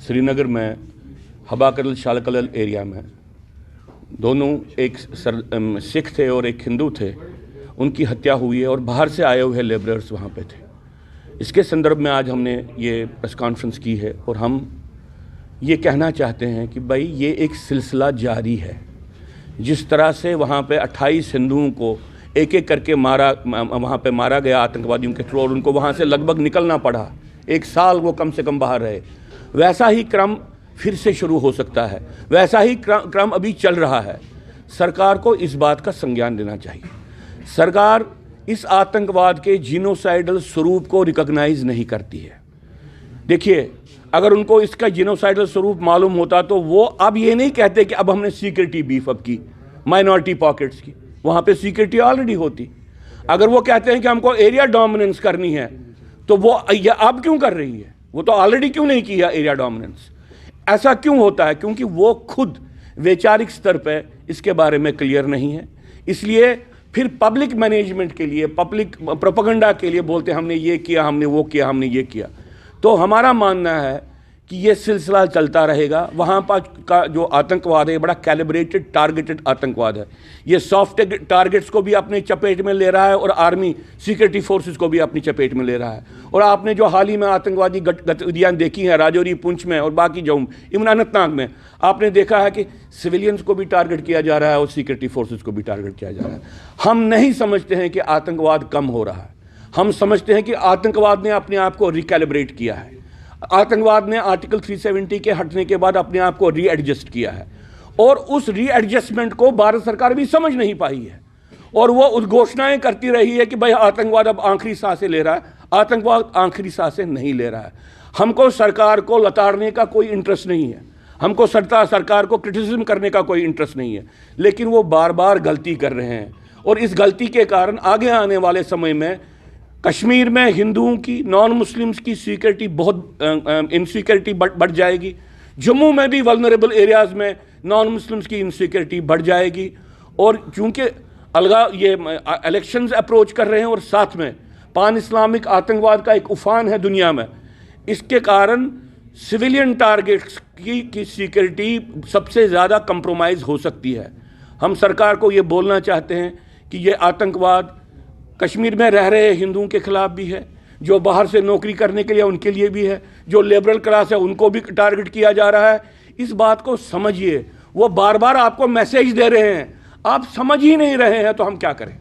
श्रीनगर में हबाकल शालकल एरिया में दोनों एक सिख थे और एक हिंदू थे, उनकी हत्या हुई है और बाहर से आए हुए लेबरर्स वहाँ पे थे। इसके संदर्भ में आज हमने ये प्रेस कॉन्फ्रेंस की है और हम ये कहना चाहते हैं कि भाई ये एक सिलसिला जारी है। जिस तरह से वहाँ पे 28 हिंदुओं को एक एक करके वहाँ पे मारा गया आतंकवादियों के थ्रू और उनको वहाँ से लगभग निकलना पड़ा, 1 साल वो कम से कम बाहर रहे, वैसा ही क्रम फिर से शुरू हो सकता है, वैसा ही क्रम अभी चल रहा है। सरकार को इस बात का संज्ञान लेना चाहिए। सरकार इस आतंकवाद के जीनोसाइडल स्वरूप को रिकॉग्नाइज नहीं करती है। देखिए, अगर उनको इसका जीनोसाइडल स्वरूप मालूम होता तो वो अब ये नहीं कहते कि अब हमने सिक्योरिटी बीफ अप की, माइनॉरिटी पॉकेट्स की, वहाँ पे सिक्योरिटी ऑलरेडी होती। अगर वो कहते हैं कि हमको एरिया डोमिनेंस करनी है तो वो अब क्यों कर रही है? वो तो ऑलरेडी क्यों नहीं किया एरिया डोमिनेंस? ऐसा क्यों होता है? क्योंकि वो खुद वैचारिक स्तर पे इसके बारे में क्लियर नहीं है। इसलिए फिर पब्लिक मैनेजमेंट के लिए, पब्लिक प्रोपेगेंडा के लिए बोलते हमने ये किया, हमने वो किया, हमने ये किया। तो हमारा मानना है कि ये सिलसिला चलता रहेगा। वहाँ पर का जो आतंकवाद है बड़ा कैलिब्रेटेड, टारगेटेड आतंकवाद है। ये सॉफ्ट टारगेट्स को भी अपने चपेट में ले रहा है और आर्मी सिक्योरिटी फोर्सेस को भी अपनी चपेट में ले रहा है। और आपने जो हाल ही में आतंकवादी गतिविधियाँ देखी हैं राजौरी, पुंछ में और बाकी जो अनंतनाग में, आपने देखा है कि सिविलियंस को भी टारगेट किया जा रहा है और सिक्योरिटी फोर्सेस को भी टारगेट किया जा रहा है। हम नहीं समझते हैं कि आतंकवाद कम हो रहा है। हम समझते हैं कि आतंकवाद ने अपने आप को रिकैलिब्रेट किया है। आतंकवाद ने आर्टिकल 370 के हटने के बाद अपने आप को रीएडजस्ट किया है और उस रीएडजस्टमेंट को भारत सरकार भी समझ नहीं पाई है और वो उद्घोषणाएं करती रही है कि भाई आतंकवाद अब आखिरी सांसें ले रहा है। आतंकवाद आखिरी सांसें नहीं ले रहा है। हमको सरकार को लताड़ने का कोई इंटरेस्ट नहीं है, हमको सरकार को क्रिटिसिज्म करने का कोई इंटरेस्ट नहीं है, लेकिन वो बार बार गलती कर रहे हैं और इस गलती के कारण आगे आने वाले समय में कश्मीर में हिंदुओं की, नॉन मुस्लिम्स की सिक्योरिटी बहुत इनसिक्योरिटी बढ़ जाएगी। जम्मू में भी वल्नरेबल एरियाज़ में नॉन मुस्लिम्स की इनसिक्योरिटी बढ़ जाएगी। और चूँकि ये इलेक्शंस अप्रोच कर रहे हैं और साथ में पान इस्लामिक आतंकवाद का एक उफान है दुनिया में, इसके कारण सिविलियन टारगेट्स की सिक्योरिटी सबसे ज़्यादा कंप्रोमाइज़ हो सकती है। हम सरकार को ये बोलना चाहते हैं कि ये आतंकवाद कश्मीर में रह रहे हिंदुओं के खिलाफ भी है, जो बाहर से नौकरी करने के लिए उनके लिए भी है, जो लिबरल क्लास है उनको भी टारगेट किया जा रहा है। इस बात को समझिए। वो बार बार आपको मैसेज दे रहे हैं, आप समझ ही नहीं रहे हैं, तो हम क्या करें?